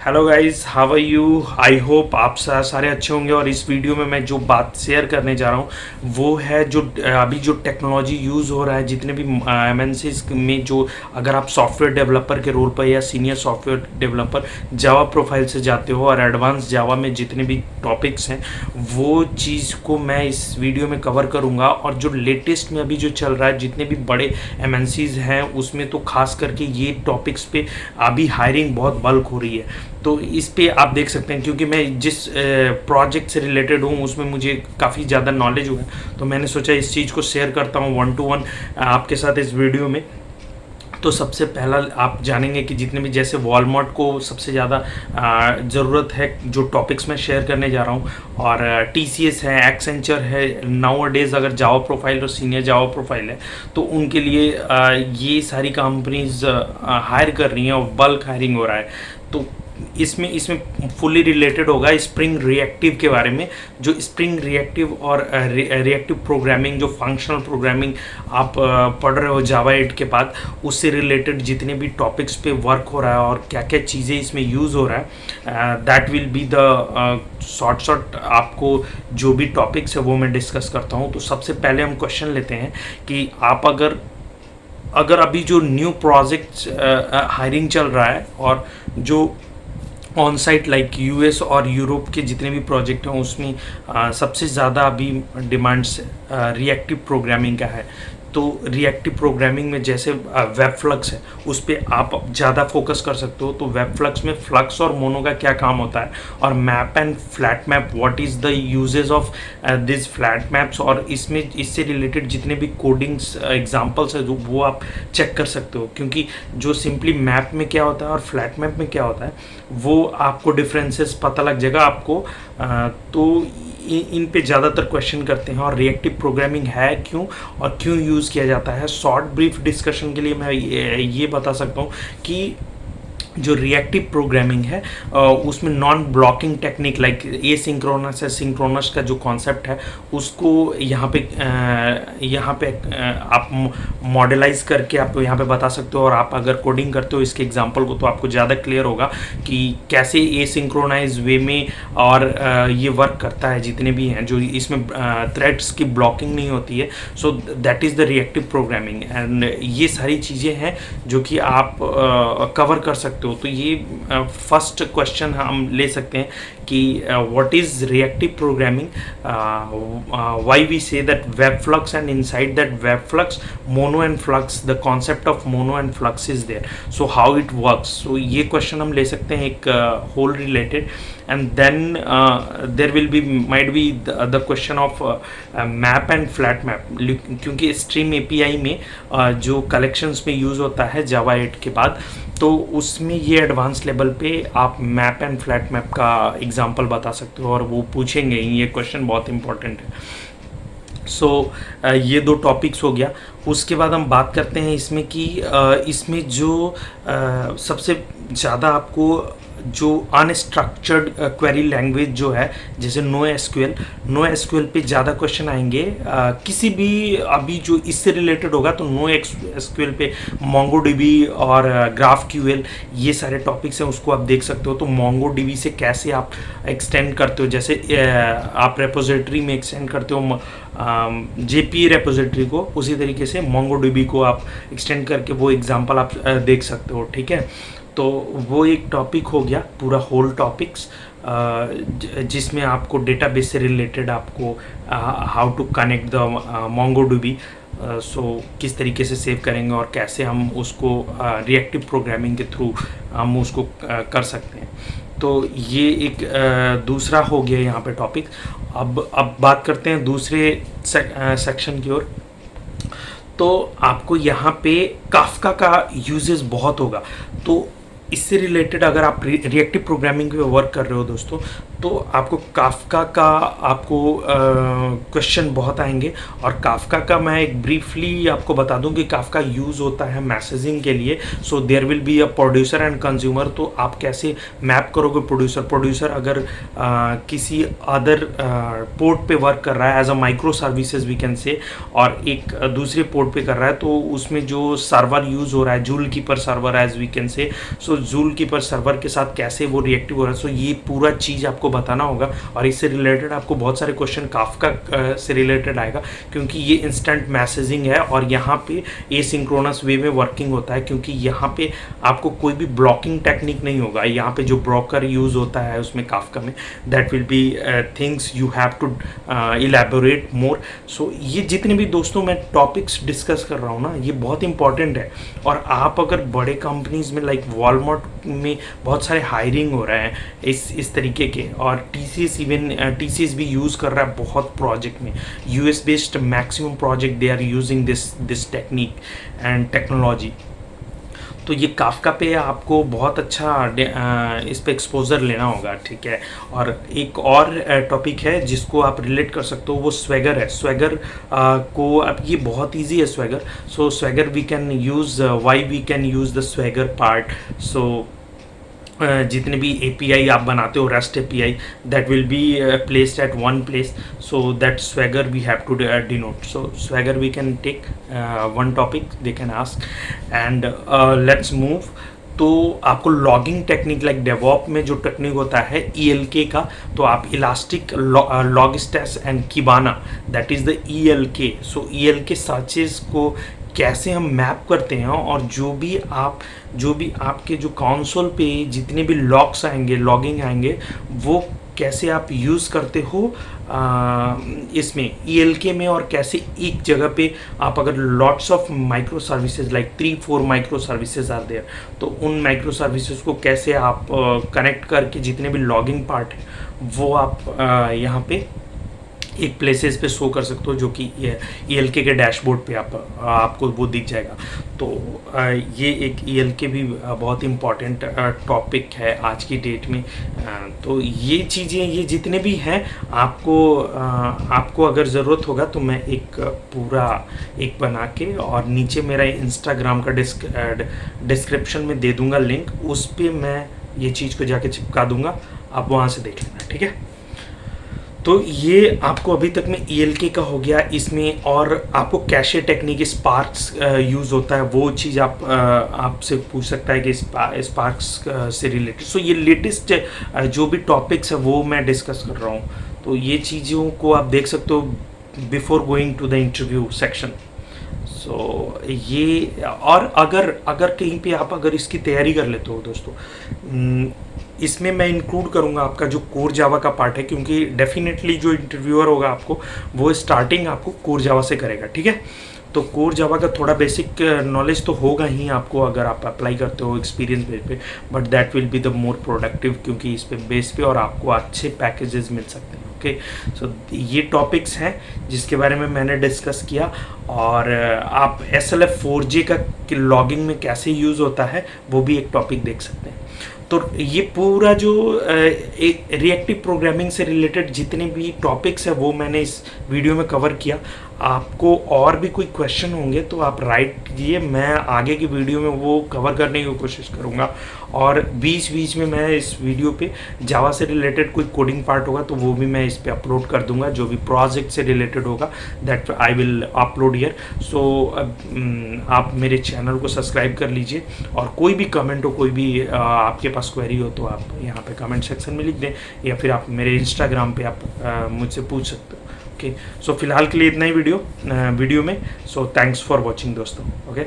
Hello guys, how are you. I hope आप सारे अच्छे होंगे। और इस वीडियो में मैं जो बात शेयर करने जा रहा हूँ वो है जो अभी जो टेक्नोलॉजी यूज़ हो रहा है जितने भी एमएनसीज में, जो अगर आप सॉफ्टवेयर डेवलपर के रोल पर या senior software developer Java profile से जाते हो और एडवांस जावा में जितने भी टॉपिक्स हैं वो चीज़ को मैं इस वीडियो में कवर करूँगा। और जो लेटेस्ट में अभी जो चल रहा है जितने भी बड़े एमएनसीज हैं उसमें तो खास करके ये टॉपिक्स पे अभी हायरिंग बहुत बल्क हो रही है। तो इस पे आप देख सकते हैं, क्योंकि मैं जिस प्रोजेक्ट से रिलेटेड हूँ उसमें मुझे काफ़ी ज़्यादा नॉलेज हुआ है, तो मैंने सोचा इस चीज़ को शेयर करता हूँ 1 to 1 आपके साथ इस वीडियो में। तो सबसे पहला आप जानेंगे कि जितने भी जैसे वॉलमार्ट को सबसे ज़्यादा ज़रूरत है जो टॉपिक्स मैं शेयर करने जा रहा हूँ, और टीसीएस है, एक्सेंचर है। नाउ डेज अगर जावा प्रोफाइल और सीनियर जावा प्रोफाइल है तो उनके लिए ये सारी कंपनीज हायर कर रही हैं और बल्क हायरिंग हो रहा है। तो इसमें फुली रिलेटेड होगा स्प्रिंग रिएक्टिव के बारे में। जो स्प्रिंग रिएक्टिव और रिएक्टिव प्रोग्रामिंग, जो फंक्शनल प्रोग्रामिंग आप पढ़ रहे हो जावा 8 के बाद, उससे रिलेटेड जितने भी टॉपिक्स पे वर्क हो रहा है और क्या क्या चीज़ें इसमें यूज़ हो रहा है, that will be the short आपको जो भी टॉपिक्स है वो मैं डिस्कस करता हूँ। तो सबसे पहले हम क्वेश्चन लेते हैं कि आप अगर अभी जो न्यू प्रोजेक्ट हायरिंग चल रहा है और जो ऑन साइट लाइक यूएस और यूरोप के जितने भी प्रोजेक्ट हैं उसमें सबसे ज़्यादा अभी डिमांड्स रिएक्टिव प्रोग्रामिंग का है। तो रिएक्टिव प्रोग्रामिंग में जैसे वेब फ्लक्स है उस पर आप ज़्यादा फोकस कर सकते हो। तो वेब फ्लक्स में फ्लक्स और मोनो का क्या काम होता है, और map and flat map what is the uses of this flat maps, और इसमें इससे रिलेटेड जितने भी कोडिंग्स एग्जांपल्स है वो आप चेक कर सकते हो। क्योंकि जो सिंपली मैप में क्या होता है और फ्लैट मैप में क्या होता है वो आपको डिफरेंसेस पता लग जाएगा आपको। तो इन पे ज़्यादातर क्वेश्चन करते हैं। और रिएक्टिव प्रोग्रामिंग है क्यों और क्यों यूज़ किया जाता है, शॉर्ट ब्रीफ डिस्कशन के लिए मैं ये बता सकता हूँ कि जो रिएक्टिव प्रोग्रामिंग है उसमें non blocking technique like a synchronous है, सिंक्रोनस का जो कॉन्सेप्ट है उसको यहाँ पे आप मॉडलाइज करके आप यहाँ पे बता सकते हो। और आप अगर कोडिंग करते हो इसके एग्जांपल को तो आपको ज़्यादा क्लियर होगा कि कैसे ए सिंक्रोनाइज वे में और ये वर्क करता है जितने भी हैं, जो इसमें थ्रेड्स की ब्लॉकिंग नहीं होती है। So that is the reactive programming. And ये सारी चीज़ें हैं जो कि आप कवर कर सकते हो। तो ये फर्स्ट क्वेश्चन हम ले सकते हैं कि what is reactive programming, why we say that web flux, and inside that web flux mono and flux, the concept of mono and flux is there, so how it works. So ये question हम ले सकते हैं एक whole related. and then there will be might be the question of map and flat map, क्योंकि stream API में जो collections में यूज़ होता है जावा 8 के बाद, तो उसमें ये एडवांस लेवल पे आप मैप एंड फ्लैट मैप का एग्जांपल बता सकते हो और वो पूछेंगे। ये क्वेश्चन बहुत इंपॉर्टेंट है। सो ये दो टॉपिक्स हो गया। उसके बाद हम बात करते हैं इसमें कि इसमें जो सबसे ज़्यादा आपको जो अनस्ट्रक्चर्ड क्वेरी लैंग्वेज जो है जैसे नो एसक्यूएल पे ज़्यादा क्वेश्चन आएंगे। किसी भी अभी जो इससे रिलेटेड होगा तो नो एसक्यूएल पे मोंगोडीबी और ग्राफ क्यूएल ये सारे टॉपिक्स हैं, उसको आप देख सकते हो। तो मोंगोडीबी से कैसे आप एक्सटेंड करते हो, जैसे आप रेपोजिटरी में एक्सटेंड करते हो जेपी रेपोजिटरी को, उसी तरीके से मोंगोडीबी को आप एक्सटेंड करके वो एग्जांपल आप देख सकते हो। ठीक है, तो वो एक टॉपिक हो गया पूरा होल टॉपिक्स, जिसमें आपको डेटाबेस से रिलेटेड आपको how to connect the MongoDB, so किस तरीके से सेव करेंगे और कैसे हम उसको रिएक्टिव प्रोग्रामिंग के थ्रू हम उसको कर सकते हैं। तो ये एक दूसरा हो गया यहाँ पे टॉपिक। अब बात करते हैं दूसरे सेक्शन की ओर। तो आपको यहाँ पे काफ्का का यूजेस बहुत होगा। तो इससे रिलेटेड अगर आप रिएक्टिव प्रोग्रामिंग पे वर्क कर रहे हो दोस्तों, तो आपको काफका का आपको क्वेश्चन बहुत आएंगे, और काफका का मैं एक ब्रीफली आपको बता दूं कि काफका यूज़ होता है मैसेजिंग के लिए। So there will be a producer and consumer. तो आप कैसे मैप करोगे प्रोड्यूसर अगर किसी अदर पोर्ट पे वर्क कर रहा है as a micro services we can say, और एक दूसरे पोर्ट पे कर रहा है, तो उसमें जो सर्वर यूज़ हो रहा है zookeeper server as we can say, so joule keeper server के साथ कैसे वो रिएक्टिव हो रहा है, सो ये पूरा चीज़ आपको बताना होगा। और इससे रिलेटेड आपको बहुत सारे क्वेश्चन काफका से रिलेटेड आएगा, क्योंकि ये इंस्टेंट मैसेजिंग है और यहाँ पे एसिंक्रोनस वे में वर्किंग होता है, क्योंकि यहाँ पे आपको कोई भी ब्लॉकिंग टेक्निक नहीं होगा। यहाँ पे जो ब्रोकर यूज़ होता है उसमें काफका में, that will be things you have to elaborate more. So ये जितने भी दोस्तों मैं टॉपिक्स डिस्कस कर रहा हूँ ना, ये बहुत इंपॉर्टेंट है। और आप अगर बड़े कंपनीज में लाइक वॉलमार्ट में बहुत सारे हायरिंग हो रहे हैं इस तरीके के, और टीसीएस भी यूज़ कर रहा है बहुत प्रोजेक्ट में, US based maximum project they are using this technique and technology. तो ये काफका पे आपको बहुत अच्छा इस पे एक्सपोजर लेना होगा, ठीक है। और एक और टॉपिक है जिसको आप रिलेट कर सकते हो, वो स्वैगर है। स्वैगर को अब ये बहुत इजी है Swagger. So Swagger we can use, why we can use the Swagger part. So जितने भी एपीआई आप बनाते हो, rest API, that will be placed at one place, so that Swagger we have to denote. So Swagger we can take one topic they can ask, and let's move. तो आपको logging technique like devop में जो technique होता है ईएलके का, तो आप Elastic Logstash and Kibana, that is the ELK. So ELK searches को कैसे हम मैप करते हैं, और जो भी आपके जो कंसोल पे जितने भी लॉग्स आएंगे, लॉगिंग आएंगे, वो कैसे आप यूज़ करते हो इसमें ईएलके में, और कैसे एक जगह पे आप अगर lots of micro services like 3-4 micro services are there, तो उन माइक्रो सर्विसेज को कैसे आप कनेक्ट करके जितने भी लॉगिंग पार्ट है वो आप यहाँ पे एक प्लेसेस पे शो कर सकते हो, जो कि ईएलके के डैशबोर्ड पे आपको वो दिख जाएगा। तो ये एक ईएलके भी बहुत इम्पॉर्टेंट टॉपिक है आज की डेट में। तो ये चीज़ें, ये जितने भी हैं, आपको अगर ज़रूरत होगा तो मैं एक पूरा एक बना के, और नीचे मेरा इंस्टाग्राम का डिस्क्रिप्शन में दे दूंगा लिंक, उस पर मैं ये चीज़ को जाके चिपका दूंगा, आप वहाँ से देख लेना, ठीक है। तो ये आपको अभी तक में ईएलके का हो गया। इसमें और आपको कैशे टेक्निक, स्पार्क्स यूज़ होता है, वो चीज़ आपसे पूछ सकता है कि स्पार्क्स से रिलेटेड। सो ये लेटेस्ट जो भी टॉपिक्स है वो मैं डिस्कस कर रहा हूँ, तो ये चीज़ों को आप देख सकते हो before going to the interview section. So ये, और अगर कहीं पे आप अगर इसकी तैयारी कर लेते हो दोस्तों, इसमें मैं इंक्लूड करूंगा आपका जो कोर जावा का पार्ट है, क्योंकि डेफिनेटली जो इंटरव्यूअर होगा आपको, वो स्टार्टिंग आपको कोर जावा से करेगा, ठीक है। तो कोर जावा का थोड़ा बेसिक नॉलेज तो होगा ही आपको अगर आप अप्लाई करते हो एक्सपीरियंस बेस पे, but that will be the more productive, क्योंकि इस पे बेस पे और आपको अच्छे पैकेजेस मिल सकते हैं, ओके। सो ये टॉपिक्स हैं जिसके बारे में मैंने डिस्कस किया। और आप SLF 4J का लॉगिंग में कैसे यूज़ होता है वो भी एक टॉपिक देख सकते हैं। तो ये पूरा जो रिएक्टिव प्रोग्रामिंग से रिलेटेड जितने भी टॉपिक्स है वो मैंने इस वीडियो में कवर किया। आपको और भी कोई क्वेश्चन होंगे तो आप राइट कीजिए, मैं आगे की वीडियो में वो कवर करने की कोशिश करूँगा। और बीच बीच में मैं इस वीडियो पे जावा से रिलेटेड कोई कोडिंग पार्ट होगा तो वो भी मैं इस पे अपलोड कर दूंगा, जो भी प्रोजेक्ट से रिलेटेड होगा that I will upload here. So आप मेरे चैनल को सब्सक्राइब कर लीजिए, और कोई भी कमेंट हो, कोई भी आपके पास क्वेरी हो तो आप यहाँ पे कमेंट सेक्शन में लिख दें, या फिर आप मेरे इंस्टाग्राम पे आप मुझसे पूछ सकते हो, ओके। सो फिलहाल के लिए इतना ही वीडियो में। सो थैंक्स फॉर वॉचिंग दोस्तों, ओके।